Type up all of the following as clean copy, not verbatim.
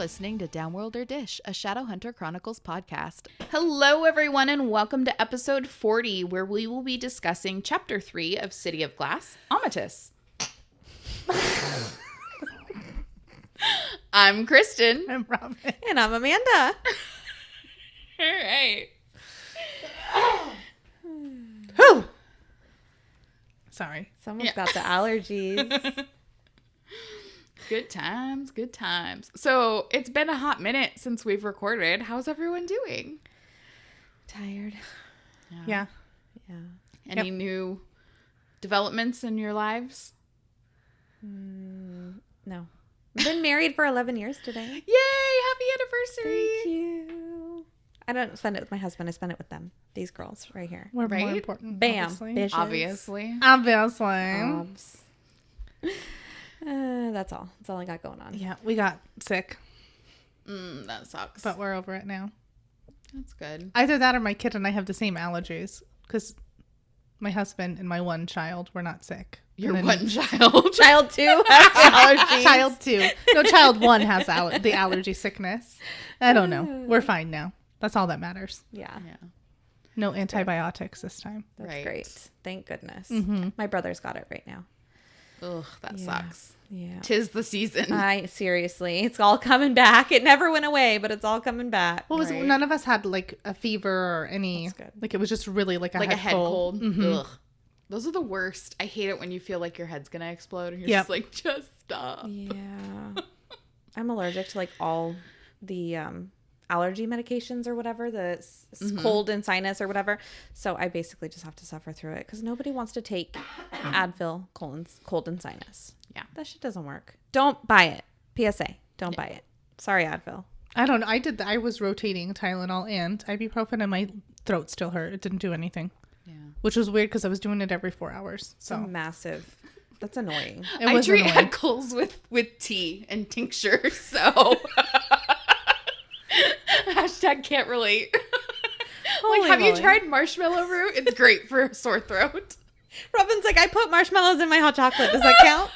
listening to Downworlder Dish, a Shadowhunters Chronicles podcast. Hello, everyone, and welcome to episode 40, where we will be discussing Chapter 3 of City of Glass, Amatis. I'm Kristen. I'm Robin. And I'm Amanda. All right. Whew. Sorry. Someone's got the allergies. Good times, good times. So it's been a hot minute since we've recorded. How's everyone doing? Tired. Yeah. Any new developments in your lives? No. I've been married for 11 years today. Yay! Happy anniversary! Thank you. I don't spend it with my husband. I spend it with them. These girls right here. We're Right? more important. Bam. Obviously. Bitches. Obviously. Obs. That's all. That's all I got going on. Yeah, we got sick, That sucks. but we're over it now. That's good. Either that or my kid and I have the same allergies because my husband and my one child were not sick. Your And then one child. Child 2 has allergies. Child 2. No, child 1 has the allergy sickness. I don't know. We're fine now. That's all that matters. Yeah. Yeah. No antibiotics this time. That's Right. great. Thank goodness. Mm-hmm. My brother's got it right now. Ugh, that Yeah. sucks. Yeah. 'Tis the season. Seriously, it's all coming back. It never went away, but it's all coming back. Well, Right. none of us had like a fever or any. That's good. Like it was just really like a Like head a head cold. Mhm. Ugh. Those are the worst. I hate it when you feel like your head's going to explode and you're Yep. just like, just stop. Yeah. I'm allergic to like all the allergy medications or whatever, the cold and sinus or whatever. So I basically just have to suffer through it because nobody wants to take Advil, cold and sinus. Yeah. That shit doesn't work. Don't buy it. PSA. Don't buy it. Sorry, Advil. I don't know. I was rotating Tylenol and ibuprofen and my throat still hurt. It didn't do anything. Yeah. Which was weird because I was doing it every 4 hours. So Massive. That's annoying. it I was treat annoying. head colds with tea and tincture, so hashtag can't relate. Holy Like, have you moly. tried marshmallow root? It's great for a sore throat. Robin's like, I put marshmallows in my hot chocolate. Does that count?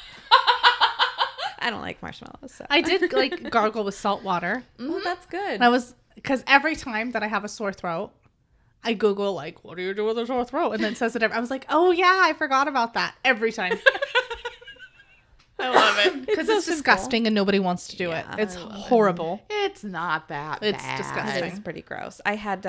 I don't like marshmallows. So. I did like gargle with salt water. Oh, that's good. And I was, because every time that I have a sore throat, I Google like, what do you do with a sore throat? And then it says it. I was like, oh yeah, I forgot about that every time. I love it. Because so it's simple. disgusting and nobody wants to do Yeah, it. It's I love it. horrible. It's not that bad. It's disgusting. It's pretty gross. I had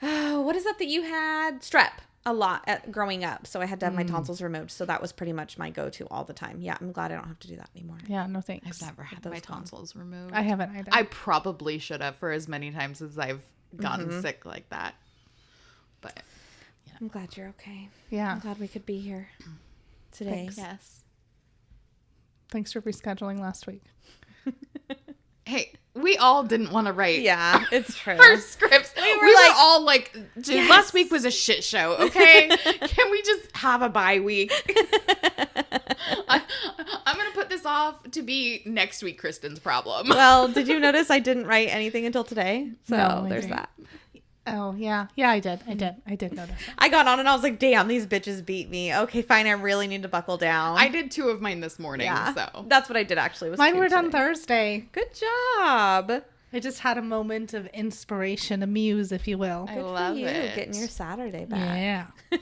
what is that you had? Strep a lot growing up, so I had to have my tonsils removed. So that was pretty much my go-to all the time. Yeah, I'm glad I don't have to do that anymore. Yeah, no thanks. I've never had Those my gone. tonsils removed. I haven't either. I probably should have for as many times as I've gotten sick like that. But I'm glad you're okay. yeah. I'm glad we could be here today. yes. Thanks for rescheduling last week. Hey, we all didn't want to write Yeah, it's true. our scripts. We were like, all like, dude, yes. last week was a shit show, okay? Can we just have a bye week? I'm going to put this off to be next week Kristen's problem. Well, did you notice I didn't write anything until today? So No, I there's didn't. that. Oh, yeah. Yeah, I did notice that. I got on and I was like, damn, these bitches beat me. Okay, fine. I really need to buckle down. I did 2 of mine this morning, Yeah. so. That's what I did actually. Was Mine two were done today. Thursday. Good job. I just had a moment of inspiration, a muse, if you will. I Good love for you, it. getting your Saturday back. Yeah.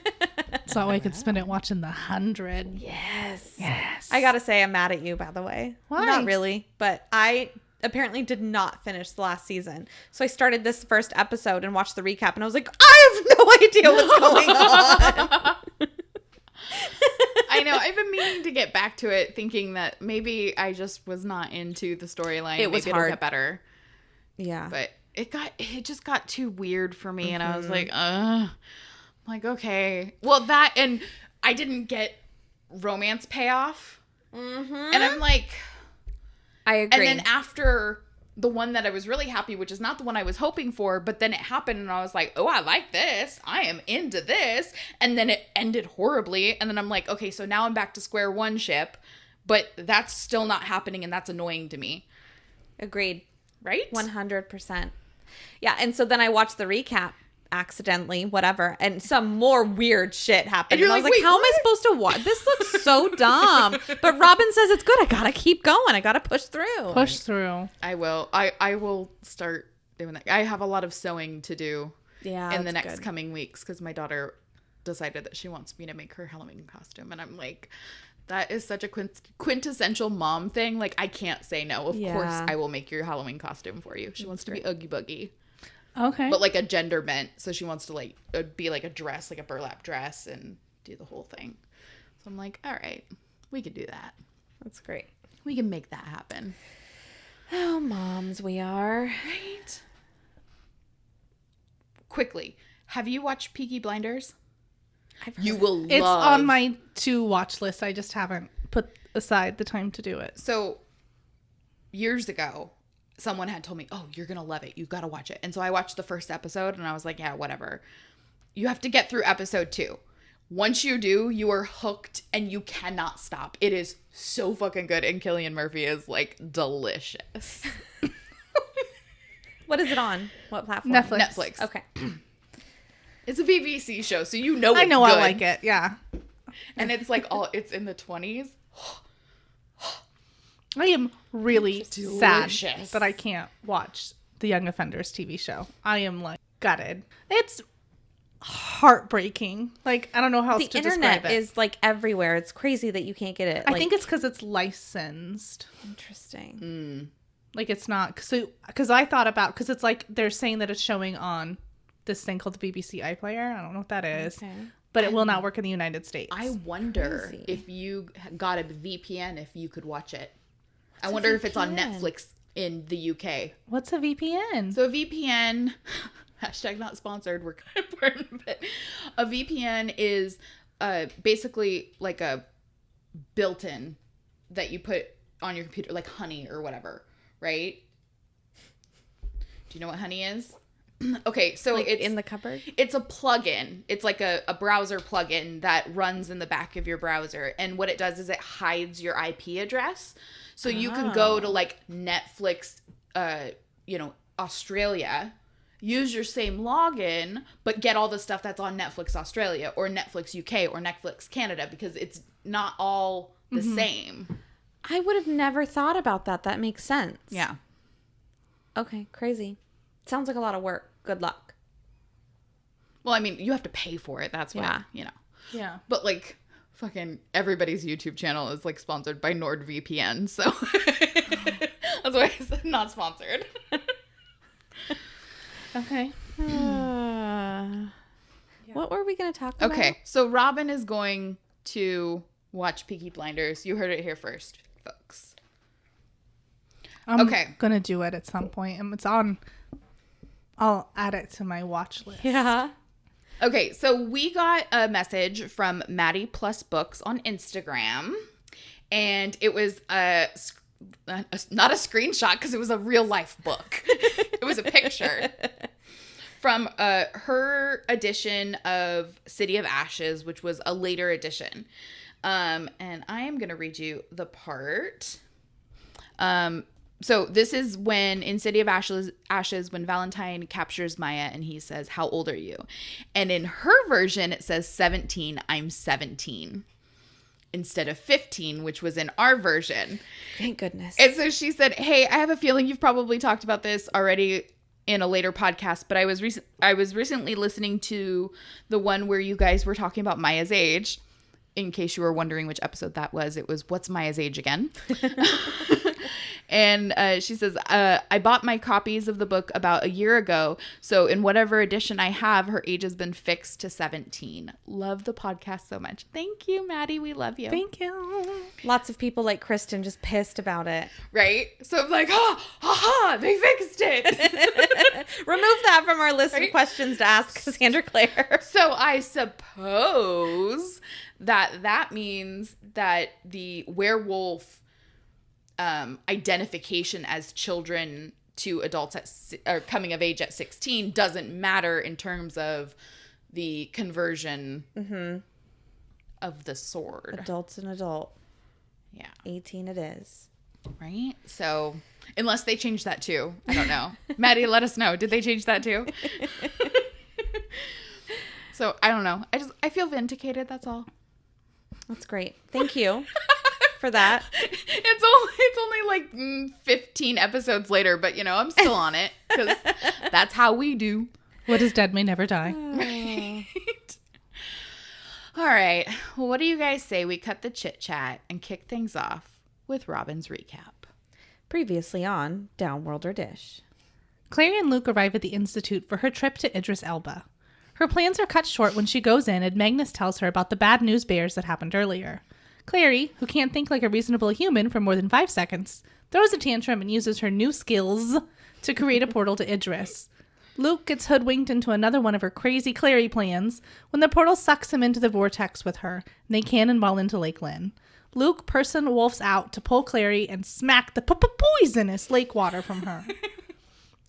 So I could spend it watching The 100. Yes. Yes. I gotta say, I'm mad at you, by the way. Why? Not really, but I apparently did not finish the last season. So I started this first episode and watched the recap, and I was like, I have no idea what's going on. I know. I've been meaning to get back to it, thinking that maybe I just was not into the storyline. It was maybe hard. It'll get better. Yeah. But it just got too weird for me, and I was Mm-hmm. like, I'm like, okay. Well, that, and I didn't get romance payoff. Mm-hmm. And I'm like, I agree. and then after the one that I was really happy, which is not the one I was hoping for, but then it happened and I was like, oh, I like this. I am into this. And then it ended horribly. And then I'm like, okay, so now I'm back to square one ship, but that's still not happening and that's annoying to me. Agreed. Right? 100%. Yeah, and so then I watched the recap, accidentally, whatever, and some more weird shit happened. And you're I was like, like, wait, how am I what? supposed to watch? This looks so dumb. But Robin says it's good. I gotta keep going. I gotta push through. Push through. I will. I will start doing that. I have a lot of sewing to do in the next coming weeks because my daughter decided that she wants me to make her Halloween costume, and I'm like, that is such a quintessential mom thing. Like, I can't say no. Of course I will make your Halloween costume for you. She wants to be Oogie Boogie. Okay. But like a gender bent. So she wants to like be like a dress, like a burlap dress, and do the whole thing. So I'm like, all right, we can do that. That's great. We can make that happen. Oh, moms, we are. Right? Quickly, have you watched Peaky Blinders? You will love. It's on my to watch list. I just haven't put aside the time to do it. So years ago, someone had told me, oh, you're going to love it. You got to watch it. And so I watched the first episode and I was like, yeah, whatever. You have to get through episode 2. Once you do, you are hooked and you cannot stop. It is so fucking good. And Cillian Murphy is like delicious. What is it on? What platform? Netflix. Okay. It's a BBC show, so you know it's I know good. I like it. Yeah. And it's like it's in the 20s. I am really Delicious. sad that I can't watch the Young Offenders TV show. I am like gutted. It's heartbreaking. Like, I don't know how else to describe it. The internet is like everywhere. It's crazy that you can't get it. I think it's because it's licensed. Interesting. Like, it's not because I thought about because it's like they're saying that it's showing on this thing called the BBC iPlayer. I don't know what that is, but it will not work in the United States. I wonder Crazy. if you got a VPN, if you could watch it. I wonder if it's on Netflix in the UK. What's a VPN? So a VPN, hashtag not sponsored, we're kind of important, but a VPN is basically like a built-in that you put on your computer, like Honey or whatever, right? Do you know what Honey is? Okay, so like it's in the cupboard. It's a plugin. It's like a browser plugin that runs in the back of your browser. And what it does is it hides your IP address. So you can go to like Netflix, Australia, use your same login, but get all the stuff that's on Netflix Australia or Netflix UK or Netflix Canada because it's not all the same. I would have never thought about that. That makes sense. Yeah. Okay, crazy. Sounds like a lot of work. Good luck. Well, I mean, you have to pay for it. That's why, Yeah. But like fucking everybody's YouTube channel is like sponsored by NordVPN. So that's why I said not sponsored. Okay. What were we going to talk about? Okay. So Robin is going to watch Peaky Blinders. You heard it here first, folks. I'm Okay. gonna do it at some point, and it's on. I'll add it to my watch list. Yeah. Okay, so we got a message from Maddie Plus Books on Instagram, and it was not a screenshot because it was a real life book. It was a picture from her edition of City of Ashes, which was a later edition. And I am going to read you the part. So this is when in City of Ashes, when Valentine captures Maya and he says, "How old are you?" And in her version, it says 17. I'm 17 instead of 15, which was in our version. Thank goodness. And so she said, "Hey, I have a feeling you've probably talked about this already in a later podcast, but I was recently listening to the one where you guys were talking about Maya's age. In case you were wondering which episode that was, it was What's Maya's Age Again?" And she says, I bought my copies of the book about a year ago. So in whatever edition I have, her age has been fixed to 17. Love the podcast so much. Thank you, Maddie. We love you. Thank you. Lots of people like Kristen just pissed about it. Right? So I'm like, they fixed it. Remove that from our list of questions to ask Cassandra Clare. So I suppose that means that the werewolf identification as children to adults or coming of age at 16 doesn't matter in terms of the conversion of the sword. Adult's an adult. Yeah. 18 it is. Right? So unless they change that too. I don't know. Maddie, let us know. Did they change that too? So I don't know. I feel vindicated. That's all. That's great. Thank you for that. It's only like 15 episodes later, but I'm still on it because that's how we do. What is dead may never die. Right. All right. Well, what do you guys say we cut the chit chat and kick things off with Robin's recap? Previously on Downworlder Dish. Clary and Luke arrive at the Institute for her trip to Idris Elba. Her plans are cut short when she goes in and Magnus tells her about the bad news bears that happened earlier. Clary, who can't think like a reasonable human for more than 5 seconds, throws a tantrum and uses her new skills to create a portal to Idris. Luke gets hoodwinked into another one of her crazy Clary plans when the portal sucks him into the vortex with her, and they cannonball into Lake Lynn. Luke person wolfs out to pull Clary and smack the poisonous lake water from her.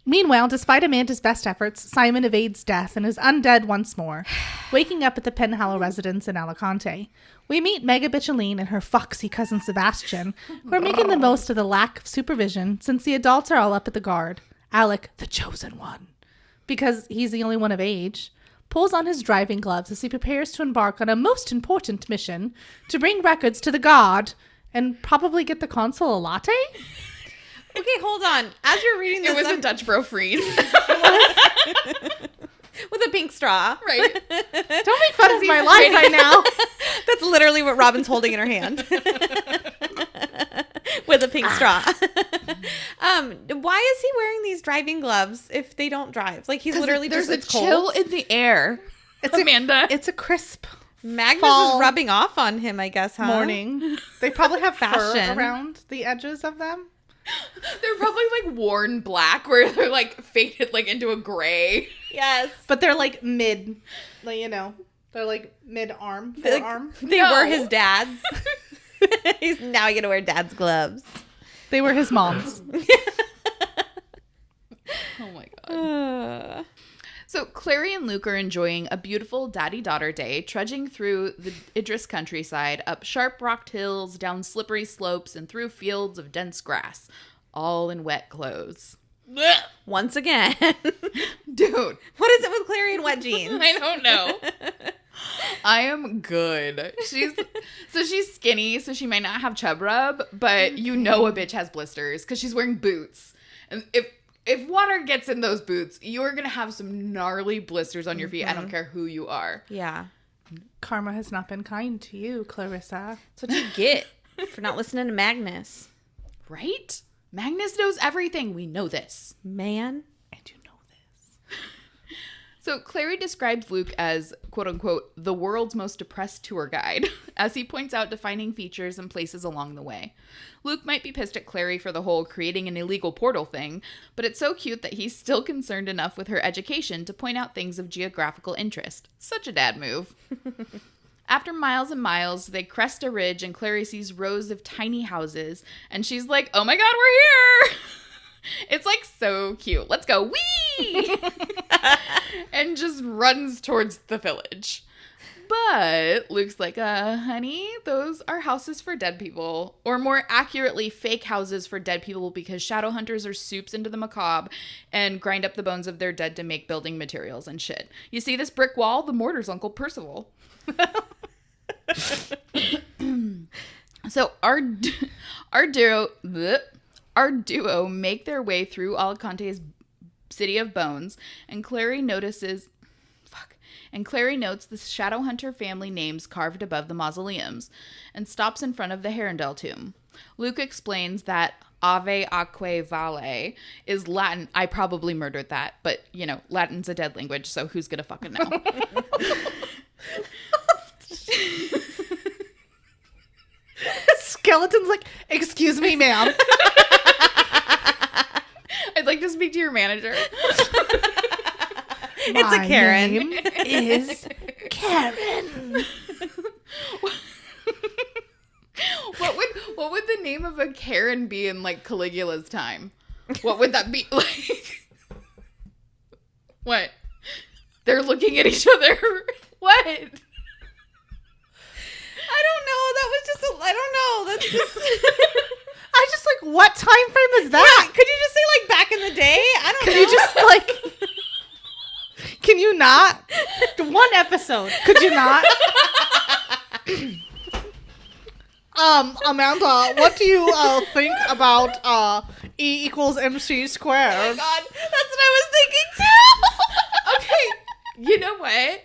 Meanwhile, despite Amanda's best efforts, Simon evades death and is undead once more, waking up at the Penhallow residence in Alicante. We meet Megabitch Aline and her foxy cousin Sebastian, who are making the most of the lack of supervision since the adults are all up at the guard. Alec, the chosen one, because he's the only one of age, pulls on his driving gloves as he prepares to embark on a most important mission to bring records to the guard and probably get the consul a latte? Okay, hold on. As you're reading this... It was a Dutch bro freeze. With a pink straw. Right. Don't make fun of my life right now. That's literally what Robin's holding in her hand. With a pink straw. Why is he wearing these driving gloves if they don't drive? Like, he's literally there's just... a chill in the air. It's Amanda. It's a crisp Magnus fall is rubbing off on him, I guess, huh? morning. They probably have Fashion. fur around the edges of them. They're probably like worn black where they're like faded like into a gray. Yes. But they're like mid, like, they're like mid-arm, forearm. They were his dad's. He's now going to wear dad's gloves. They were his mom's. Oh my god. So Clary and Luke are enjoying a beautiful daddy-daughter day, trudging through the Idris countryside, up sharp-rocked hills, down slippery slopes, and through fields of dense grass, all in wet clothes. Once again. Dude. What is it with Clary and wet jeans? I don't know. I am good. She's skinny, so she might not have chub rub, but a bitch has blisters because she's wearing boots. And if water gets in those boots, you're going to have some gnarly blisters on your feet. I don't care who you are. Yeah. Karma has not been kind to you, Clarissa. That's what you get for not listening to Magnus. Right? Magnus knows everything. We know this. Man. And you know this. So Clary describes Luke as, quote unquote, the world's most depressed tour guide, as he points out defining features and places along the way. Luke might be pissed at Clary for the whole creating an illegal portal thing, but it's so cute that he's still concerned enough with her education to point out things of geographical interest. Such a dad move. After miles and miles, they crest a ridge and Clary sees rows of tiny houses, and she's like, oh my god, we're here! It's like so cute. Let's go. Whee! And just runs towards the village. But Luke's like, honey, those are houses for dead people. Or more accurately, fake houses for dead people because Shadowhunters are soups into the macabre and grind up the bones of their dead to make building materials and shit. You see this brick wall? The mortar's Uncle Percival. So our duo make their way through Alicante's city of bones, and Clary notes the Shadowhunter family names carved above the mausoleums, and stops in front of the Herondel tomb. Luke explains that Ave Aquae Vale is Latin. I probably murdered that, but, Latin's a dead language, so who's gonna fucking know? Skeleton's like, excuse me, ma'am. I'd like to speak to your manager. It's a Karen. My name is Karen. What would the name of a Karen be in like Caligula's time? What would that be like? What? They're looking at each other. What? I don't know. That was just I don't know. That's just I just like, what time frame is that? Yeah, could you just say like back in the day? I don't know. Can Can you not? One episode. Could you not? Amanda, what do you think about E equals MC squared? Oh my God, that's what I was thinking too. Okay, you know what?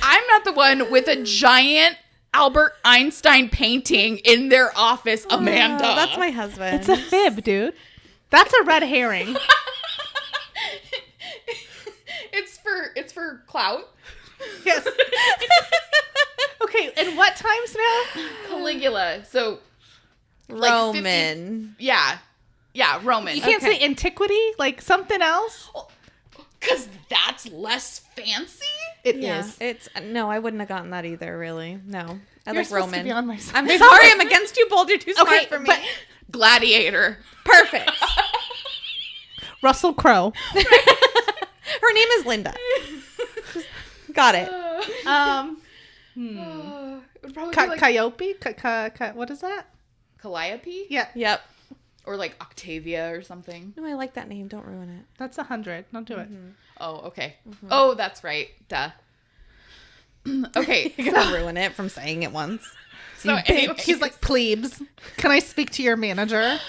I'm not the one with a giant Albert Einstein painting in their office, Amanda. That's my husband. It's a fib, dude. That's a red herring. It's for clout. Yes. Okay, and what times now? Caligula. So Roman. 50, yeah, Roman. You can't say antiquity? Like something else? Because that's less fancy. It is. It's no, I wouldn't have gotten that either. Really, no. I You're like supposed to Roman. be on my side. I'm sorry, I'm against you both. You're too smart for me. But gladiator. Perfect. Russell Crowe. Her name is Linda. Got it. It would probably be like Calliope? What is that? Calliope? Yeah. Yep. Or like Octavia or something. No, I like that name. Don't ruin it. That's 100. Don't do it. Oh, okay. Oh, that's right. Duh. Okay. You're gonna ruin it from saying it once. So anyway, He's like, plebes. Can I speak to your manager?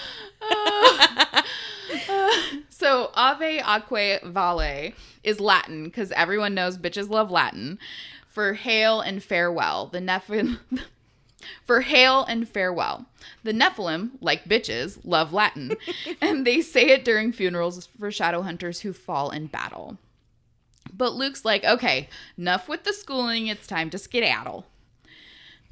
so Ave Aquae Vale is Latin because everyone knows bitches love Latin. For hail and farewell. For hail and farewell. The Nephilim, like bitches, love Latin, and they say it during funerals for Shadowhunters who fall in battle. But Luke's like, okay, enough with the schooling, it's time to skedaddle.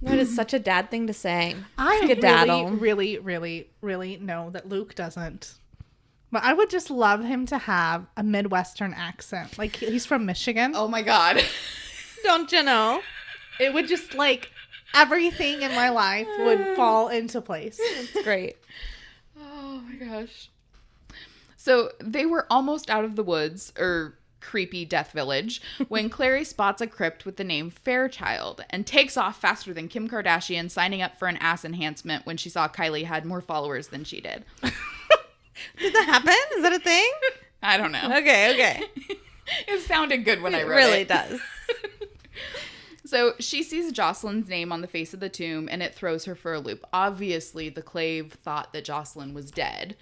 That is such a dad thing to say. I Skedaddle. really know that Luke doesn't. But I would just love him to have a Midwestern accent. Like, he's from Michigan. Oh my God. Don't you know? It would just, like, everything in my life would fall into place. It's great. Oh my gosh. So they were almost out of the woods, or creepy death village, when Clary spots a crypt with the name Fairchild and takes off faster than Kim Kardashian signing up for an ass enhancement when she saw Kylie had more followers than she did. Did that happen? Is that a thing? I don't know. Okay. It sounded good when I wrote it. It really does. So she sees Jocelyn's name on the face of the tomb and it throws her for a loop. Obviously, the Clave thought that Jocelyn was dead,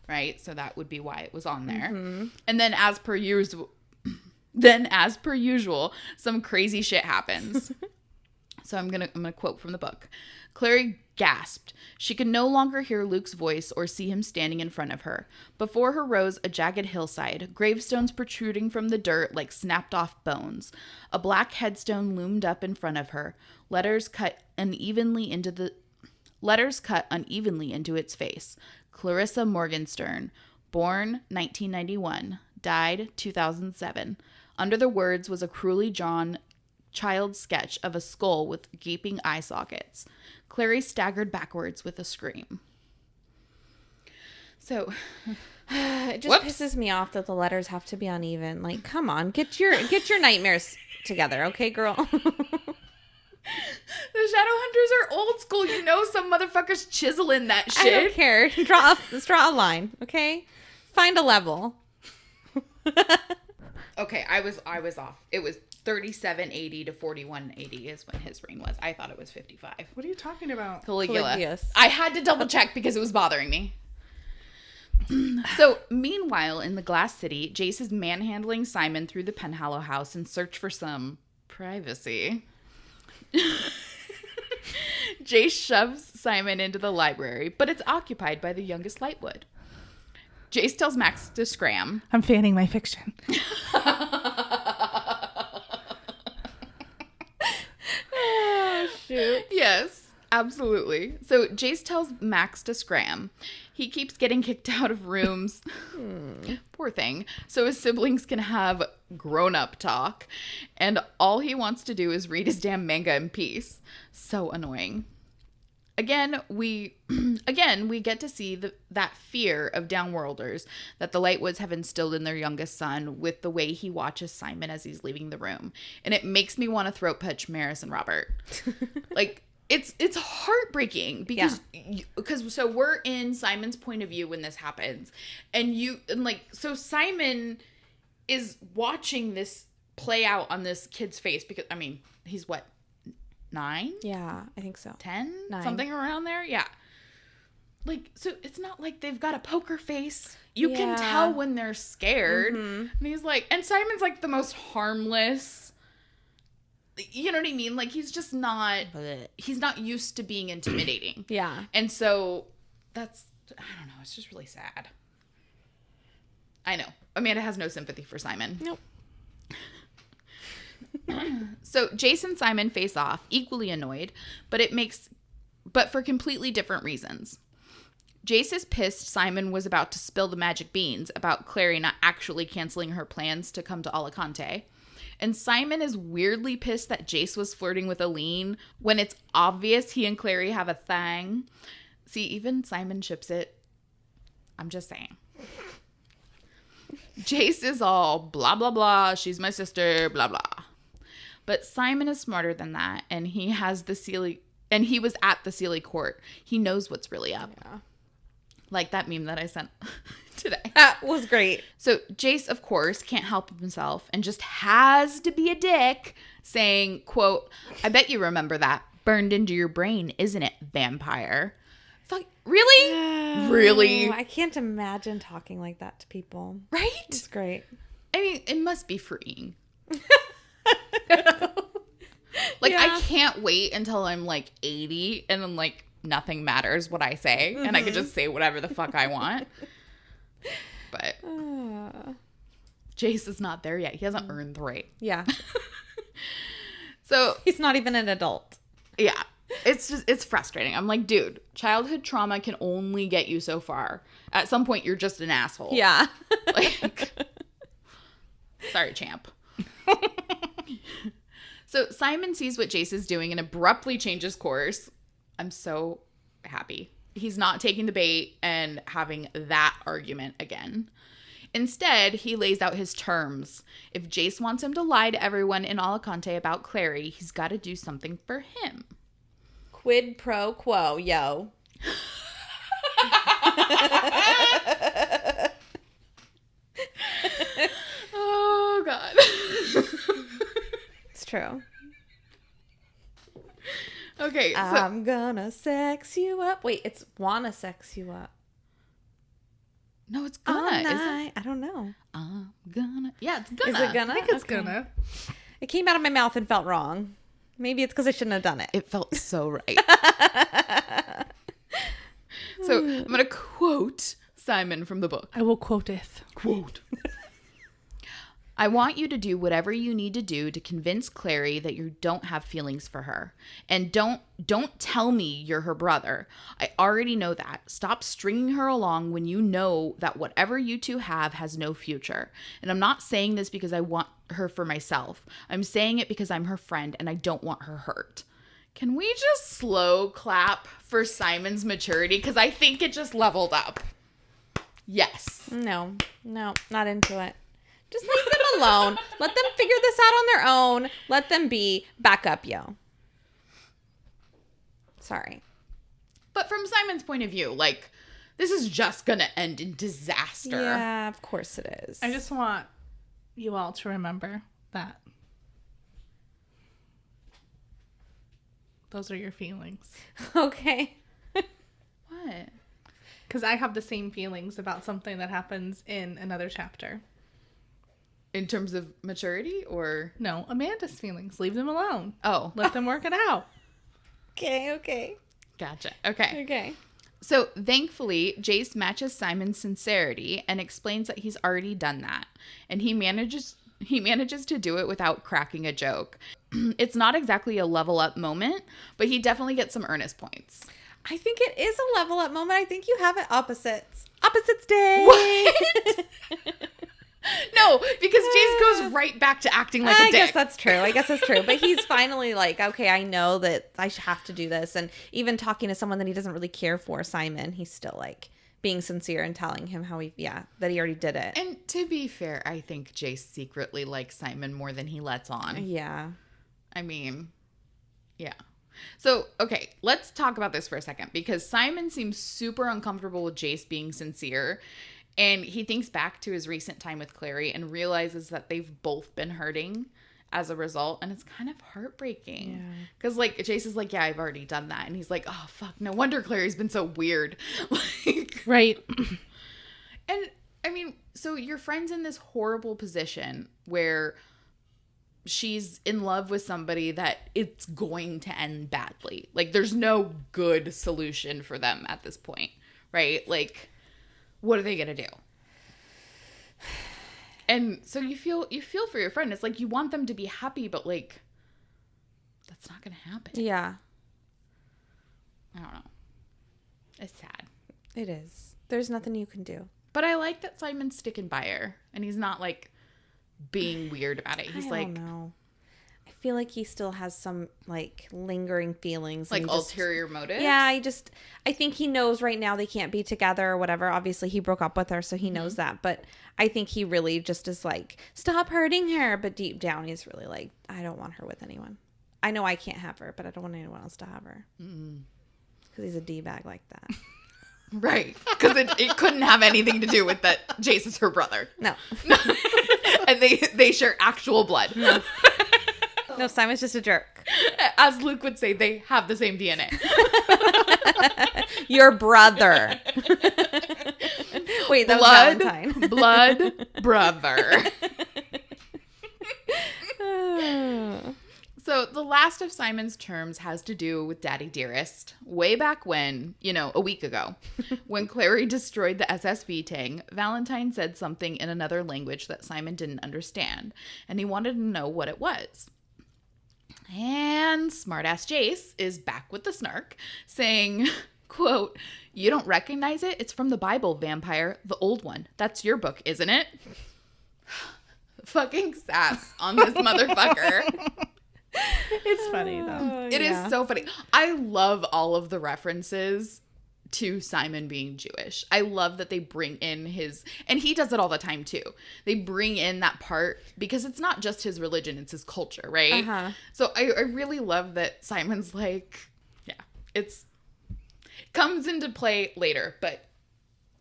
right? So that would be why it was on there. Mm-hmm. And then as per usual, some crazy shit happens. So I'm gonna quote from the book. Clary gasped. She could no longer hear Luke's voice or see him standing in front of her. Before her rose a jagged hillside, gravestones protruding from the dirt like snapped-off bones. A black headstone loomed up in front of her, letters cut unevenly into its face. Clarissa Morgenstern, born 1991, died 2007. Under the words was a cruelly drawn child sketch of a skull with gaping eye sockets. Clary staggered backwards with a scream. So, it just pisses me off that the letters have to be uneven. Like, come on, get your nightmares together, okay, girl? The Shadowhunters are old school. You know, some motherfuckers chiseling that shit. I don't care. Let's draw a line, okay? Find a level. Okay, I was off. It was 3780 to 4180 is when his reign was. I thought it was 55. What are you talking about? Caligula. Caligula. I had to double check because it was bothering me. So, meanwhile, in the Glass City, Jace is manhandling Simon through the Penhallow house in search for some privacy. Jace shoves Simon into the library, but it's occupied by the youngest Lightwood. Jace tells Max to scram. I'm fanning my fiction. Oh, shoot. Yes, absolutely. So Jace tells Max to scram. He keeps getting kicked out of rooms. Poor thing. So his siblings can have grown-up talk. And all he wants to do is read his damn manga in peace. So annoying. Again, we get to see that fear of Downworlders that the Lightwoods have instilled in their youngest son with the way he watches Simon as he's leaving the room. And it makes me want to throat punch Maris and Robert. Like, it's heartbreaking because so we're in Simon's point of view when this happens. And so Simon is watching this play out on this kid's face because, I mean, he's what, 9? Yeah, I think so. 10? 9. Something around there? Yeah. Like, so it's not like they've got a poker face. You can tell when they're scared. Mm-hmm. And he's like, and Simon's like the most harmless. You know what I mean? Like, he's just not, he's not used to being intimidating. Yeah. And so that's, I don't know, it's just really sad. I know. Amanda has no sympathy for Simon. Nope. So Jace and Simon face off, equally annoyed, but for completely different reasons. Jace is pissed Simon was about to spill the magic beans about Clary not actually canceling her plans to come to Alicante. And Simon is weirdly pissed that Jace was flirting with Aline when it's obvious he and Clary have a thing. See, even Simon ships it. I'm just saying. Jace is all blah, blah, blah. She's my sister, blah, blah. But Simon is smarter than that. And he was at the Sealy court. He knows what's really up. Yeah. Like that meme that I sent today. That was great. So Jace, of course, can't help himself and just has to be a dick, saying, quote, I bet you remember that. Burned into your brain, isn't it, vampire? Fuck, really? Really? I can't imagine talking like that to people. Right? It's great. I mean, it must be freeing. Like, Yeah. I can't wait until I'm like 80 and then like nothing matters what I say and I can just say whatever the fuck I want. But Jace is not there yet. He hasn't earned the right. Yeah. So He's not even an adult. yeah, it's frustrating. I'm like, dude, childhood trauma can only get you so far. At some point, you're just an asshole. Yeah. Like, sorry, champ. So Simon sees what Jace is doing and abruptly changes course. I'm so happy. He's not taking the bait and having that argument again. Instead, he lays out his terms. If Jace wants him to lie to everyone in Alicante about Clary, he's got to do something for him. Quid pro quo, yo. Oh, God. It's true. Okay. So, I'm gonna sex you up. Wait, it's wanna sex you up. no, it's All gonna. Is it? night. I don't know. I'm gonna. Yeah, it's gonna. Is it gonna? I think it's Okay. gonna. It came out of my mouth and felt wrong. Maybe it's because I shouldn't have done it. It felt so right. So I'm going to quote Simon from the book. I will quoteth. Quote. I want you to do whatever you need to do to convince Clary that you don't have feelings for her. And don't tell me you're her brother. I already know that. Stop stringing her along when you know that whatever you two have has no future. And I'm not saying this because I want her for myself. I'm saying it because I'm her friend and I don't want her hurt. Can we just slow clap for Simon's maturity? Because I think it just leveled up. Yes. No, not into it. Just leave them alone. Let them figure this out on their own. Let them be. Back up, yo. Sorry. But from Simon's point of view, like, this is just going to end in disaster. Yeah, of course it is. I just want you all to remember that. Those are your feelings. Okay. What? Because I have the same feelings about something that happens in another chapter. In terms of maturity or? No, Amanda's feelings. Leave them alone. Oh. Let them work it out. Okay. Gotcha. Okay. Okay. So thankfully, Jace matches Simon's sincerity and explains that he's already done that. And he manages to do it without cracking a joke. It's not exactly a level up moment, but he definitely gets some earnest points. I think it is a level up moment. I think you have it opposites. Opposites day. What? No, because Jace goes right back to acting like a dick. I guess that's true. But he's finally like, okay, I know that I have to do this. And even talking to someone that he doesn't really care for, Simon, he's still like being sincere and telling him how that he already did it. And to be fair, I think Jace secretly likes Simon more than he lets on. Yeah. I mean, yeah. So, okay, let's talk about this for a second because Simon seems super uncomfortable with Jace being sincere. And he thinks back to his recent time with Clary and realizes that they've both been hurting as a result. And it's kind of heartbreaking. Because, like, Jace is like, yeah, I've already done that. And he's like, oh, fuck, no wonder Clary's been so weird. Like, right. And, I mean, so your friend's in this horrible position where she's in love with somebody that it's going to end badly. Like, there's no good solution for them at this point, right? Like, what are they gonna do? And so you feel for your friend. It's like you want them to be happy, but like that's not gonna happen. Yeah. I don't know. It's sad. It is. There's nothing you can do. But I like that Simon's sticking by her, and he's not like being weird about it. He's I like, don't know. I feel like he still has some like lingering feelings, like ulterior motives. Yeah, I think he knows right now they can't be together or whatever. Obviously, he broke up with her, so he knows that. But I think he really just is like, stop hurting her. But deep down, he's really like, I don't want her with anyone. I know I can't have her, but I don't want anyone else to have her. Because he's a D-bag like that. Right. Because it couldn't have anything to do with that Jace is her brother. No. And they share actual blood. No, Simon's just a jerk. As Luke would say, they have the same DNA. Your brother. Wait, that was Valentine. Blood brother. So the last of Simon's terms has to do with Daddy Dearest. Way back when, a week ago, when Clary destroyed the SSV Tang, Valentine said something in another language that Simon didn't understand, and he wanted to know what it was. And smartass Jace is back with the snark, saying, quote, "You don't recognize it? It's from the Bible, vampire, the old one. That's your book, isn't it?" Fucking sass on this motherfucker. It's funny, though. It is so funny. I love all of the references to Simon being Jewish. I love that they bring in and he does it all the time too. They bring in that part because it's not just his religion, it's his culture, right? So I really love that Simon's like, yeah, it comes into play later, but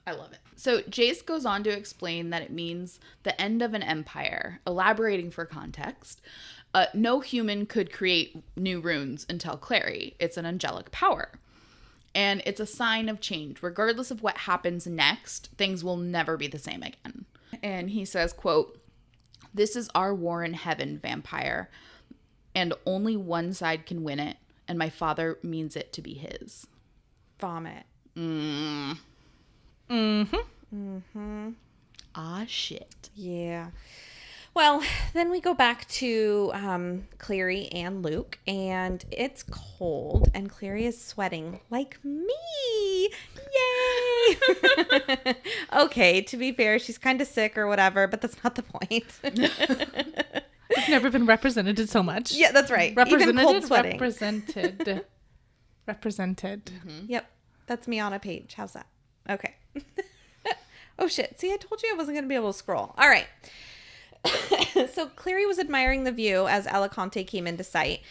I love it. So Jace goes on to explain that it means the end of an empire, elaborating for context. No human could create new runes until Clary. It's an angelic power. And it's a sign of change. Regardless of what happens next, things will never be the same again. And he says, quote, "This is our war in heaven, vampire, and only one side can win it, and my father means it to be his." Vomit. Ah, shit. Yeah. Well, then we go back to Clary and Luke, and it's cold, and Clary is sweating like me. Yay! Okay, to be fair, she's kind of sick or whatever, but that's not the point. I've never been represented so much. Yeah, that's right. Represented, even cold sweating. Represented. Yep, that's me on a page. How's that? Okay. Oh, shit. See, I told you I wasn't going to be able to scroll. All right. So Clary was admiring the view as Alicante came into sight,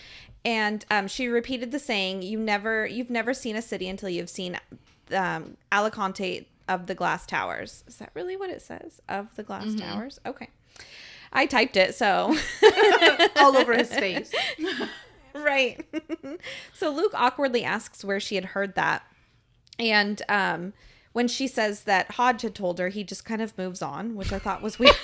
and she repeated the saying, you've never seen a city until you've seen Alicante of the glass towers. Is that really what it says? Of the glass towers? Okay. I typed it, so. All over his face. Right. So Luke awkwardly asks where she had heard that, and when she says that Hodge had told her, he just kind of moves on, which I thought was weird.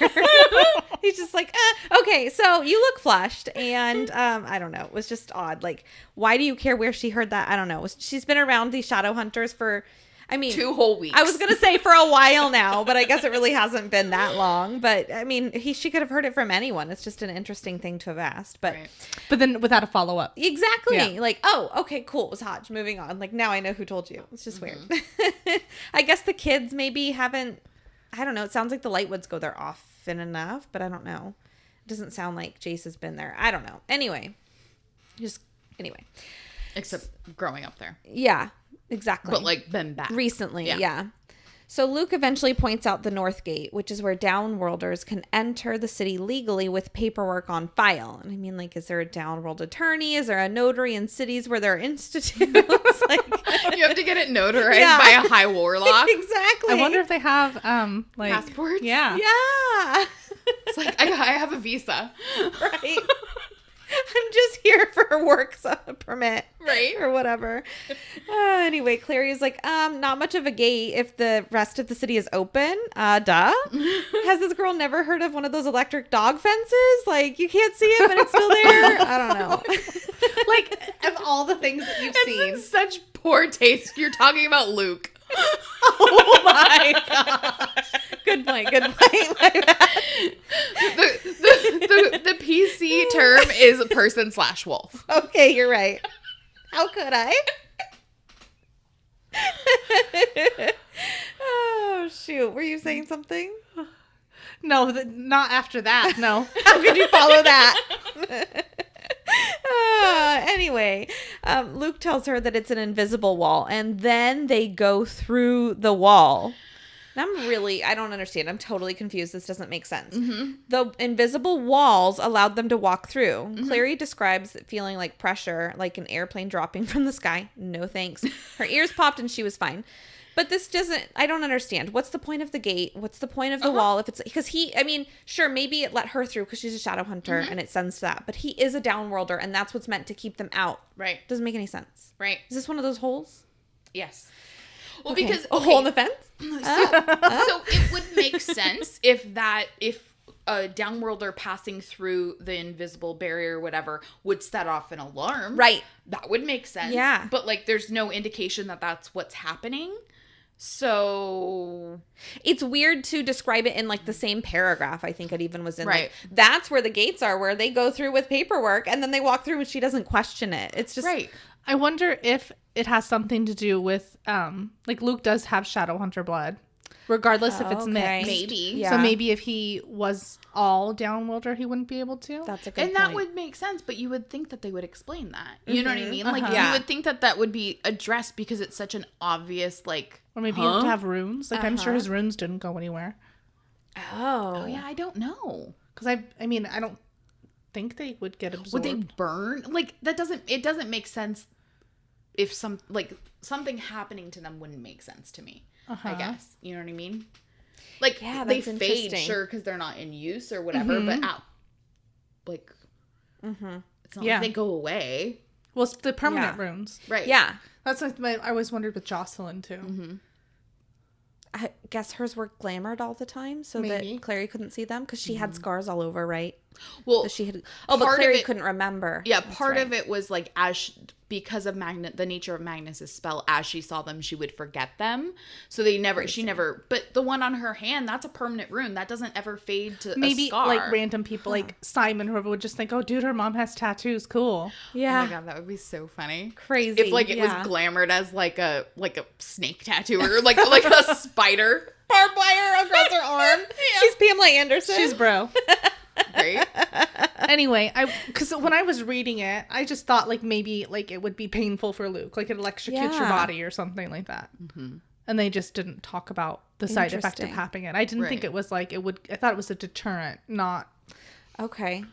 He's just like, okay, so you look flushed. And I don't know. It was just odd. Like, why do you care where she heard that? I don't know. She's been around these Shadowhunters for, 2 whole weeks. I was going to say for a while now, but I guess it really hasn't been that long. But I mean, she could have heard it from anyone. It's just an interesting thing to have asked. But right. But then without a follow-up. Exactly. Yeah. Like, oh, okay, cool. It was Hodge. Moving on. Like, now I know who told you. It's just weird. I guess the kids maybe haven't, I don't know. It sounds like the Lightwoods go there often enough, but I don't know. It doesn't sound like Jace has been there. I don't know. Anyway. Except growing up there. Yeah, exactly. But like been back. Recently, yeah. So Luke eventually points out the North Gate, which is where Downworlders can enter the city legally with paperwork on file. And I mean, like, is there a Downworld attorney? Is there a notary in cities where there are institutes? Like, you have to get it notarized by a high warlock. Exactly. I wonder if they have like passports. Yeah. Yeah. It's like I have a visa, Right. I'm just here for a work permit. right? Or whatever. Anyway, Clary is like, not much of a gate if the rest of the city is open. Duh. Has this girl never heard of one of those electric dog fences? Like, you can't see it, but it's still there? I don't know. Like, of all the things that you've seen. It's such poor taste. You're talking about Luke. Oh my gosh. Good point. Good point. My bad. The PC term is person/wolf. Okay, you're right. How could I? Oh, shoot. Were you saying something? No, not after that. No. How could you follow that? Anyway, Luke tells her that it's an invisible wall, and then they go through the wall. I don't understand. I'm totally confused. This doesn't make sense. Mm-hmm. The invisible walls allowed them to walk through. Mm-hmm. Clary describes feeling like pressure, like an airplane dropping from the sky. No thanks. Her ears popped and she was fine. But this doesn't, I don't understand. What's the point of the gate? What's the point of the wall? If it's, because sure, maybe it let her through because she's a Shadowhunter and it sends to that. But he is a Downworlder and that's what's meant to keep them out. Right. Doesn't make any sense. Right. Is this one of those holes? Yes. Well, Okay. because A hole in the fence? So it would make sense if a Downworlder passing through the invisible barrier or whatever would set off an alarm. Right. That would make sense. Yeah. But like there's no indication that that's what's happening. So it's weird to describe it in like the same paragraph. I think it even was in right. Like, that's where the gates are, where they go through with paperwork and then they walk through and she doesn't question it. It's just right. I wonder if it has something to do with, like Luke does have Shadowhunter blood, regardless if it's mixed. Maybe. Yeah. So maybe if he was all Downworlder, he wouldn't be able to. That's a good point. And that would make sense, but you would think that they would explain that. You know what I mean? Like Yeah. you would think that would be addressed because it's such an obvious like. Or maybe you have to have runes. Like I'm sure his runes didn't go anywhere. Oh yeah, I don't know. Because I mean, I don't think they would get absorbed. Would they burn? Like it doesn't make sense. If something happening to them wouldn't make sense to me. I guess you know what I mean. Like they fade, sure, because they're not in use or whatever. But it's not like they go away. Well, it's the permanent runes, Right? Yeah. That's like I always wondered with Jocelyn too. Mm-hmm. I guess hers were glamored all the time so Maybe. that Clary couldn't see them because she had scars all over, right? Well, That she had. Oh, but part of Clary it- couldn't remember. yeah. That's Part right. of it was like because of the nature of Magnus's spell, as she saw them, she would forget them. So she never. But the one on her hand, that's a permanent rune that doesn't ever fade to Maybe a scar. like random people like Simon, whoever would just think, "Oh, dude, her mom has tattoos. Cool." Yeah. Oh my god, that would be so funny. Crazy. If like it was glamored as like a snake tattoo or like a spider. barbed wire across her arm. She's Pamela Anderson. She's bro. Right? Anyway, because when I was reading it, I just thought like maybe like it would be painful for Luke, like it electrocutes your body or something like that. Mm-hmm. And they just didn't talk about the side effect of having it. I didn't think it was like it would. I thought it was a deterrent, not. Okay.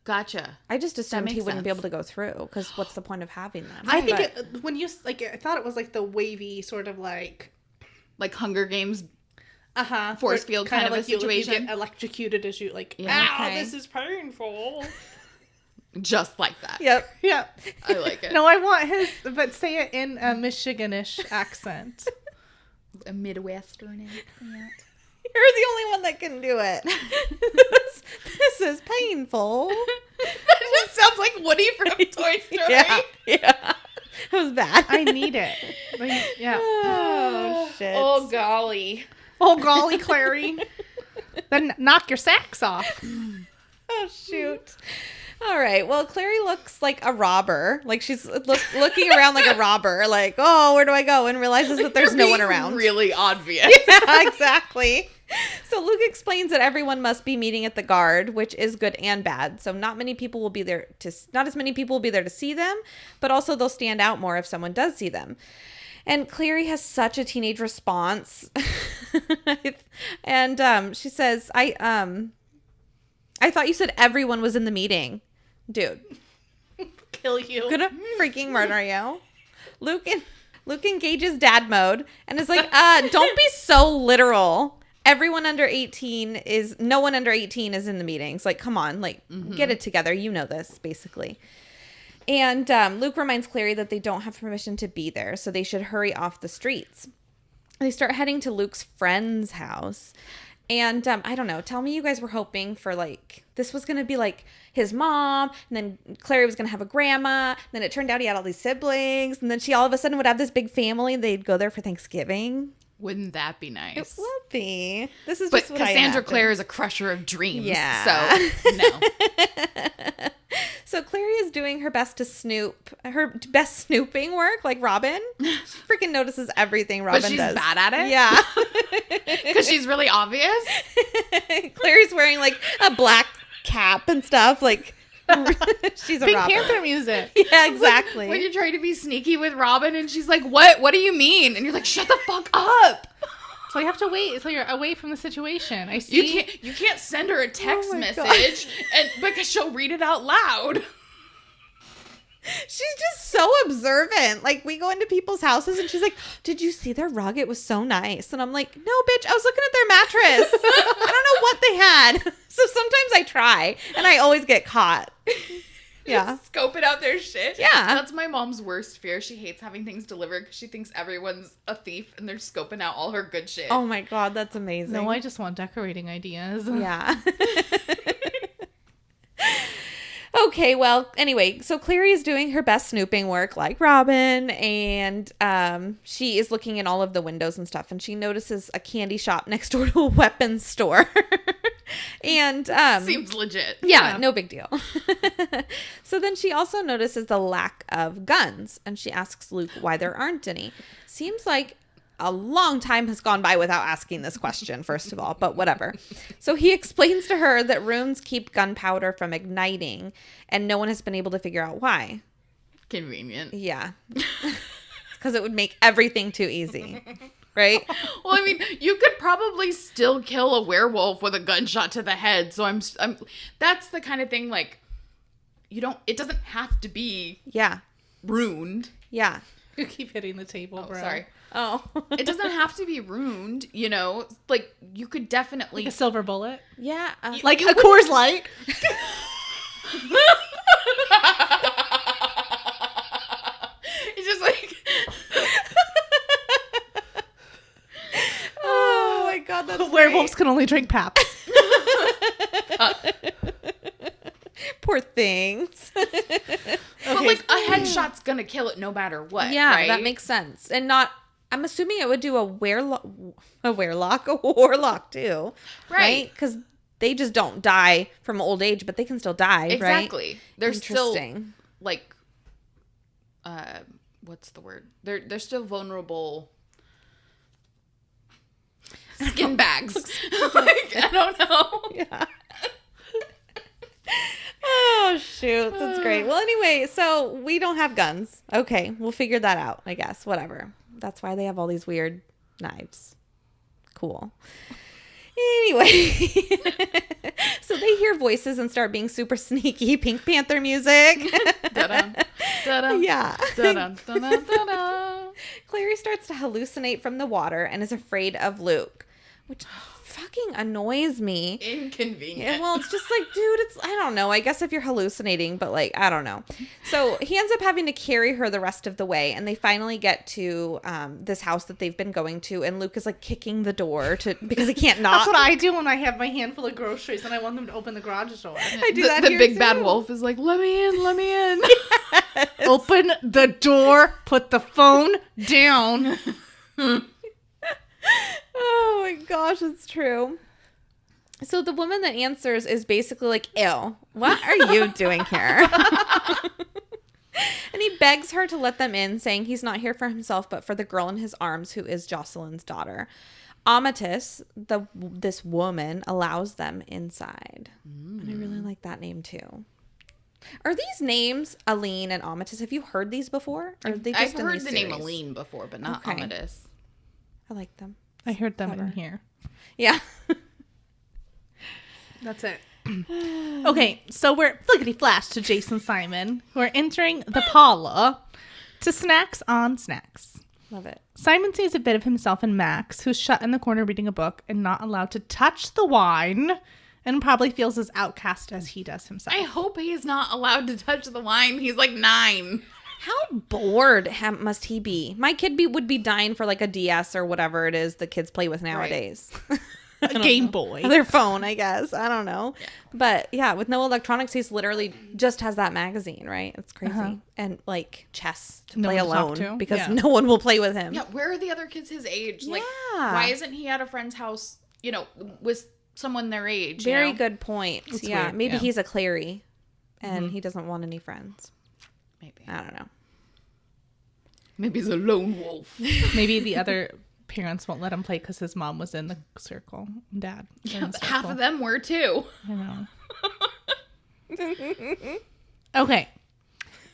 Gotcha. I just assumed he makes wouldn't be sense. able to go through because what's the point of having them? I think when you like, I thought it was like the wavy sort of like Hunger Games force field kind of a situation. You get electrocuted as you like. Yeah. Ow, Okay. this is painful. Just like that. Yep. Yeah. I like it. No, I want his, but say it in a Michiganish accent. A Midwestern accent. You're the only one that can do it. this is painful. That just sounds like Woody from Toy Story. Yeah. It was bad. I need it. Like, yeah. Oh, shit. Oh, golly. Oh, golly, Clary. Then knock your sacks off. Oh, shoot. All right. Well, Clary looks like a robber. Like she's looking around like a robber. Like, oh, where do I go? And realizes that there's no one around. Really obvious. Yeah, exactly. So Luke explains that everyone must be meeting at the guard, which is good and bad. So not as many people will be there to see them, but also they'll stand out more if someone does see them. And Clary has such a teenage response. And she says, I thought you said everyone was in the meeting. Dude. Kill you. I'm gonna freaking murder you. Luke engages dad mode and is like, don't be so literal. No one under 18 is in the meetings. Like, come on, like, get it together. You know this, basically. And Luke reminds Clary that they don't have permission to be there, so they should hurry off the streets. They start heading to Luke's friend's house. And I don't know. Tell me you guys were hoping for, like, this was going to be, like, his mom. And then Clary was going to have a grandma. And then it turned out he had all these siblings. And then she all of a sudden would have this big family. They'd go there for Thanksgiving. Wouldn't that be nice? It will be. This is but just what Cassandra Clare is a crusher of dreams. Yeah. So, no. So Clary is doing her best to best snooping work, like Robin. She freaking notices everything Robin does. But she's bad at it? Yeah. Because she's really obvious? Clary's wearing, like, a black cap and stuff. Like, she's a Pink Robin. Panther music. Yeah, exactly. When you're trying to be sneaky with Robin and she's like, what do you mean? And you're like, shut the fuck up. So you have to wait until you're away from the situation. I see. You can't send her a text my message because she'll read it out loud. She's just so observant. Like, we go into people's houses and she's like, did you see their rug? It was so nice. And I'm like, no, bitch, I was looking at their mattress. I don't know what they had. So sometimes I try and I always get caught. Yeah. Scoping out their shit. Yeah. That's my mom's worst fear. She hates having things delivered because she thinks everyone's a thief and they're scoping out all her good shit. Oh my God, that's amazing. No, I just want decorating ideas. Yeah. Okay, well, anyway, so Clary is doing her best snooping work like Robin, and she is looking in all of the windows and stuff, and she notices a candy shop next door to a weapons store. And seems legit. Yeah, no big deal. So then she also notices the lack of guns, and she asks Luke why there aren't any. Seems like a long time has gone by without asking this question, first of all, but whatever. So he explains to her that runes keep gunpowder from igniting, and no one has been able to figure out why. Convenient. Yeah. Because it would make everything too easy. Right? Well, I mean, you could probably still kill a werewolf with a gunshot to the head. So I'm that's the kind of thing, like, it doesn't have to be ruined. Yeah. You keep hitting the table, bro. Sorry. Oh. It doesn't have to be ruined, like, you could definitely. Like a silver bullet? Yeah. Like a Coors Light? It's just like. Oh my God, that's werewolves can only drink Paps. Poor things. But like a headshot's gonna kill it no matter what. Yeah, right? that makes sense. And not, I'm assuming it would do a warlock too. Right? Because they just don't die from old age, but they can still die, exactly. Right? They're still Interesting. like, what's the word? They're still vulnerable. Skin bags. Like, I don't know. Yeah. Oh, shoot. That's great. Well, anyway, so we don't have guns. Okay, we'll figure that out, I guess. Whatever. That's why they have all these weird knives. Cool. Anyway, so they hear voices and start being super sneaky. Pink Panther music. Da-dum, da-dum, Yeah. da-dum, da-dum, da-dum. Clary starts to hallucinate from the water and is afraid of Luke, which fucking annoys me. Inconvenient. Yeah, well, it's just like, dude, I don't know. I guess if you're hallucinating, but like, I don't know. So he ends up having to carry her the rest of the way, and they finally get to this house that they've been going to, and Luke is like kicking the door because he can't knock. That's what I do when I have my handful of groceries and I want them to open the garage door. I do that The here big too. bad wolf is like, let me in, let me in. Yes. Open the door, put the phone down. Oh my gosh, it's true. So the woman that answers is basically like, ew, what are you doing here? And he begs her to let them in, saying he's not here for himself, but for the girl in his arms, who is Jocelyn's daughter. Amatis, this woman, allows them inside. And I really like that name too. Are these names Aline and Amethyst? Have you heard these before? Or have they just I've in heard these the name series? Aline before, but not Okay. Amethyst. I like them. I heard them Clever. in here. Yeah. That's it. Okay, so we're flickety flash to Jason and Simon, who are entering the parlor to snacks on snacks. Love it. Simon sees a bit of himself in Max, who's shut in the corner reading a book and not allowed to touch the wine, and probably feels as outcast as he does himself. I hope he's not allowed to touch the wine. He's like 9. How bored must he be? My kid would be dying for like a DS or whatever it is the kids play with nowadays. A Game Boy. Their phone, I guess. I don't know. Yeah. But yeah, with no electronics, he's literally just has that magazine, right? It's crazy. And like chess to No play one to talk alone to. because Yeah. no one will play with him. Yeah, where are the other kids his age? Like, Yeah. why isn't he at a friend's house, with someone their age? Very you know? good point. That's yeah, weird, maybe yeah. he's a Clary and he doesn't want any friends. Maybe. I don't know. Maybe he's a lone wolf. Maybe the other parents won't let him play because his mom was in the circle. Dad. was in the Half circle. of them were too. I know. Okay.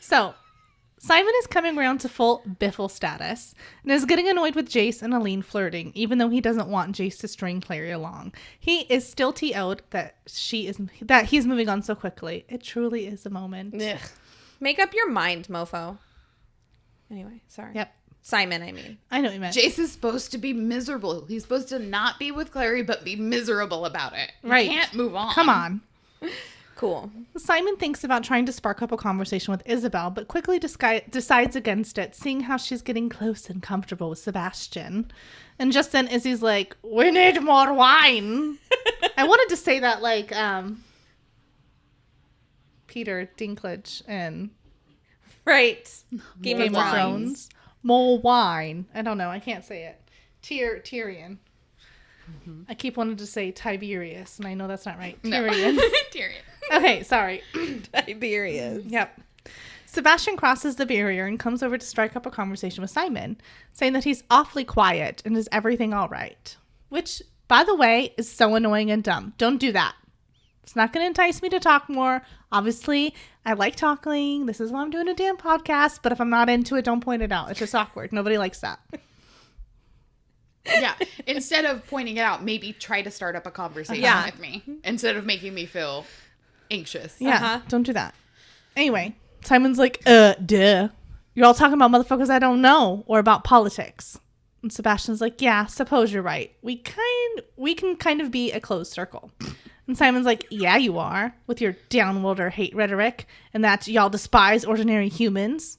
So, Simon is coming around to full biffle status and is getting annoyed with Jace and Aline flirting, even though he doesn't want Jace to string Clary along. He is still TO'd that he's moving on so quickly. It truly is a moment. Ugh. Make up your mind, mofo. Anyway, sorry. Yep. Simon, I mean. I know what you meant. Jace is supposed to be miserable. He's supposed to not be with Clary, but be miserable about it. You Right. can't move on. Come on. Cool. Simon thinks about trying to spark up a conversation with Isabel, but quickly decides against it, seeing how she's getting close and comfortable with Sebastian. And just then Izzy's like, "We need more wine." I wanted to say that like Peter Dinklage and Right. Game of Thrones. More wine. I don't know. I can't say it. Tyrion. I keep wanting to say Tiberius, and I know that's not right. Tyrion. Tyrion. Okay, sorry. Tiberius. Yep. Sebastian crosses the barrier and comes over to strike up a conversation with Simon, saying that he's awfully quiet and is everything all right. Which, by the way, is so annoying and dumb. Don't do that. It's not going to entice me to talk more. Obviously, I like talking. This is why I'm doing a damn podcast. But if I'm not into it, don't point it out. It's just awkward. Nobody likes that. Yeah. Instead of pointing it out, maybe try to start up a conversation Yeah. with me instead of making me feel anxious. Yeah, don't do that. Anyway, Simon's like, duh. You're all talking about motherfuckers I don't know or about politics. And Sebastian's like, yeah, suppose you're right. We can kind of be a closed circle. And Simon's like, yeah, you are, with your downworlder hate rhetoric and that y'all despise ordinary humans.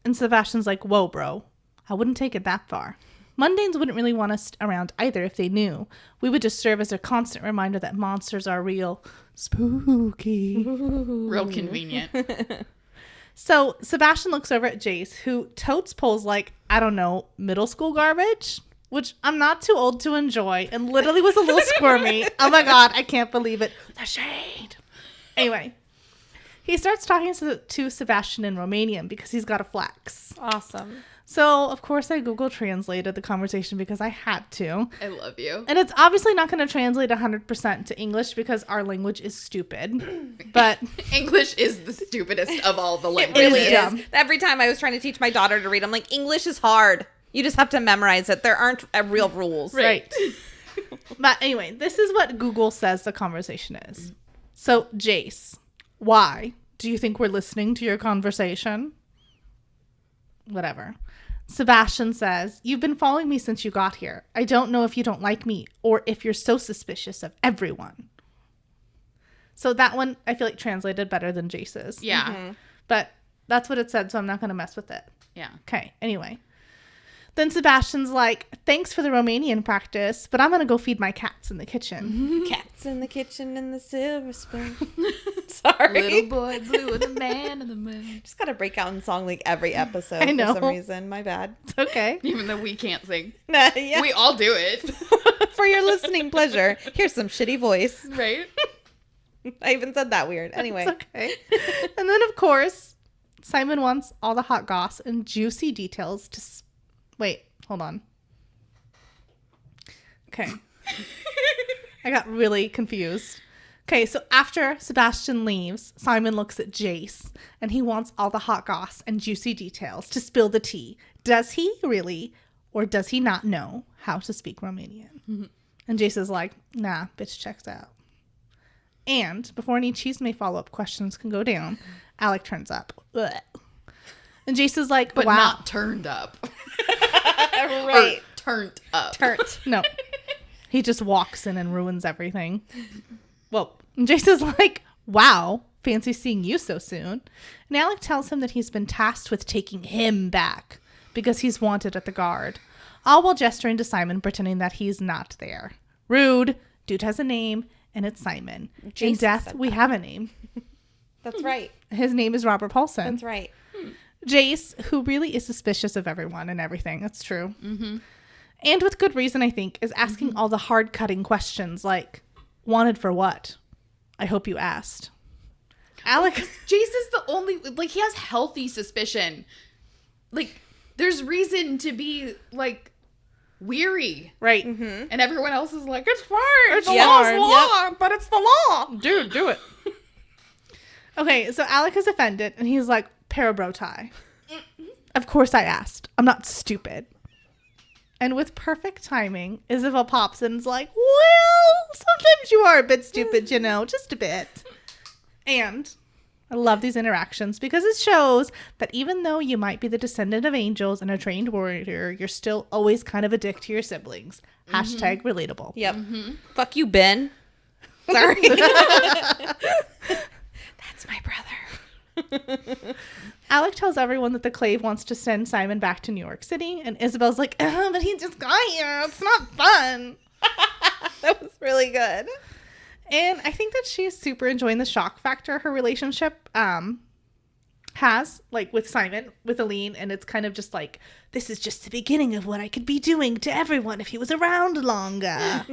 And Sebastian's like, whoa, bro. I wouldn't take it that far. Mundanes wouldn't really want us around either if they knew. We would just serve as a constant reminder that monsters are real. Spooky. Real convenient. So Sebastian looks over at Jace, who totes pulls like, I don't know, middle school garbage, which I'm not too old to enjoy, and literally was a little squirmy. Oh my god, I can't believe it. The shade. Anyway, he starts talking to Sebastian in Romanian because he's got a flex. Awesome. So, of course, I Google translated the conversation because I had to. I love you. And it's obviously not going to translate 100% to English because our language is stupid. But English is the stupidest of all the It languages. really is is. dumb. Every time I was trying to teach my daughter to read, I'm like, English is hard. You just have to memorize it. There aren't real rules. right. But anyway, this is what Google says the conversation is. So, Jace, why do you think we're listening to your conversation? Whatever. Sebastian says, you've been following me since you got here. I don't know if you don't like me or if you're so suspicious of everyone. So that one, I feel like translated better than Jace's. Yeah. But that's what it said, so I'm not going to mess with it. Yeah. Okay, anyway. Then Sebastian's like, thanks for the Romanian practice, but I'm going to go feed my cats in the kitchen. Cats in the kitchen and the silver spoon. Sorry. Little boy blue, the man in the moon. Just got to break out in song like every episode I know. for some reason. My bad. It's okay. Even though we can't sing. Yeah. We all do it. For your listening pleasure, here's some shitty voice. Right? I even said that weird. Anyway. It's okay. And then, of course, Simon wants all the hot goss and juicy details to... Wait, hold on. Okay. I got really confused. Okay, so after Sebastian leaves, Simon looks at Jace, and he wants all the hot goss and juicy details to spill the tea. Does he really, or does he not know how to speak Romanian? Mm-hmm. And Jace is like, nah, bitch checks out. And before any chisme follow-up questions can go down, Alec turns up. Ugh. And Jace is like, but wow. not turned up. Right. Or turned up. No. He just walks in and ruins everything. Well, Jace is like, wow, fancy seeing you so soon. And Alec tells him that he's been tasked with taking him back because he's wanted at the guard. All while gesturing to Simon, pretending that he's not there. Rude. Dude has a name, and it's Simon. Jace In death, said we that. have a name. That's right. His name is Robert Paulson. That's right. Jace, who really is suspicious of everyone and everything. That's true. Mm-hmm. And with good reason, I think, is asking all the hard-cutting questions like, wanted for what? I hope you asked. Alec. Jace is the only, like, he has healthy suspicion. Like, there's reason to be, like, weary. Right. Mm-hmm. And everyone else is like, it's fine. It's The fine. law's law, but it's the law. Dude, do it. Okay, so Alec is offended, and he's like, parabro tie. Of course I asked. I'm not stupid. And with perfect timing, Isabel pops in and is like, well, sometimes you are a bit stupid, you know, just a bit. And I love these interactions because it shows that even though you might be the descendant of angels and a trained warrior, you're still always kind of a dick to your siblings. Hashtag relatable. Yep. Mm-hmm. Fuck you, Ben. Sorry. That's my brother. Alec tells everyone that the Clave wants to send Simon back to New York City, and Isabel's like, but he just got here. It's not fun. That was really good. And I think that she's super enjoying the shock factor her relationship has, like, with Simon, with Aline, and it's kind of just like, this is just the beginning of what I could be doing to everyone if he was around longer. Ha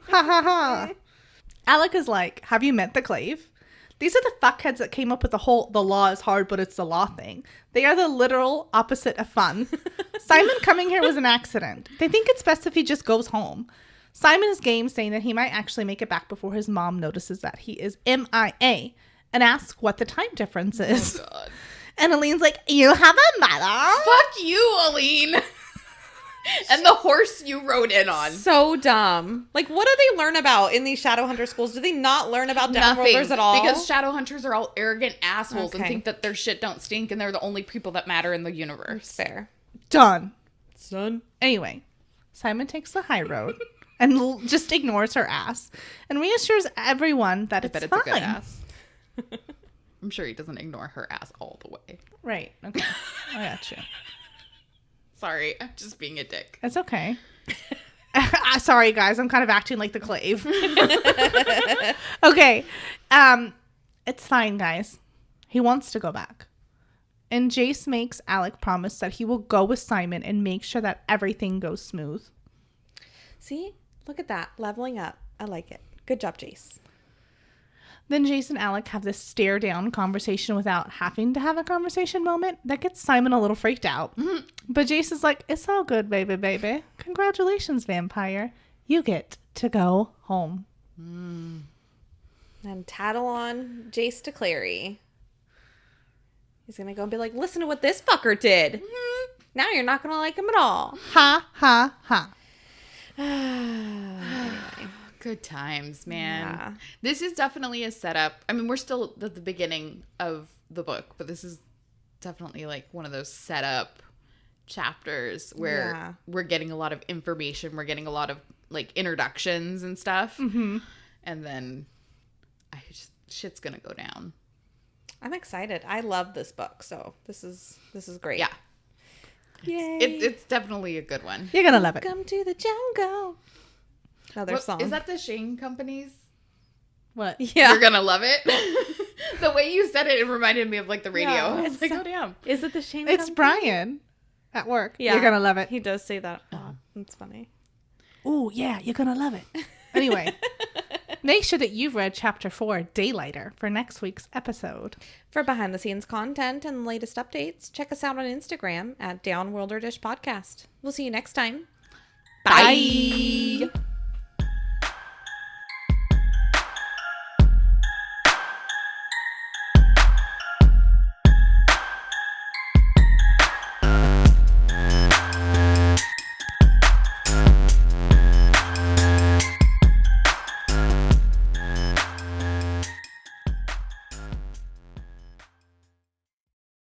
ha ha. Alec is like, have you met the Clave? These are the fuckheads that came up with the law is hard, but it's the law thing. They are the literal opposite of fun. Simon coming here was an accident. They think it's best if he just goes home. Simon is game, saying that he might actually make it back before his mom notices that he is MIA and asks what the time difference is. Oh, God. And Aline's like, you have a mother? Fuck you, Aline. And the horse you rode in on. So dumb. Like, what do they learn about in these Shadowhunter schools? Do they not learn about Downworlders at all? Because Shadowhunters are all arrogant assholes and Okay. think that their shit don't stink and they're the only people that matter in the universe. Fair. Done. Son. Anyway, Simon takes the high road and just ignores her ass and reassures everyone that it's But it's fine. a good ass. I'm sure he doesn't ignore her ass all the way. Right. Okay. I got you. Sorry, I'm just being a dick. It's okay. Sorry, guys. I'm kind of acting like the Clave. Okay. It's fine, guys. He wants to go back. And Jace makes Alec promise that he will go with Simon and make sure that everything goes smooth. See? Look at that. Leveling up. I like it. Good job, Jace. Then Jace and Alec have this stare down conversation without having to have a conversation moment that gets Simon a little freaked out. Mm-hmm. But Jace is like, it's all good, baby. Congratulations, vampire. You get to go home. And tattle on Jace to Clary. He's going to go and be like, listen to what this fucker did. Now you're not going to like him at all. Ha, ha, ha. Anyway. Good times, man. Yeah. This is definitely a setup. I mean, we're still at the beginning of the book, but this is definitely like one of those setup chapters where Yeah. we're getting a lot of information. We're getting a lot of like introductions and stuff. Mm-hmm. And then shit's going to go down. I'm excited. I love this book, so this is great. Yeah. Yay. It's definitely a good one. You're going to love it. Welcome to the jungle. Another song. Is that the Shane Company's? What? Yeah. You're gonna love it. The way you said it reminded me of like the radio. Yeah, I was like, oh damn. Is it the Shane It's Company? Brian at work. Yeah. You're going to love it. He does say that a lot. It's funny. Ooh, yeah, you're going to love it. Anyway, make sure that you've read Chapter 4, Daylighter, for next week's episode. For behind-the-scenes content and latest updates, check us out on Instagram at Downworlder Dish Podcast. We'll see you next time. Bye.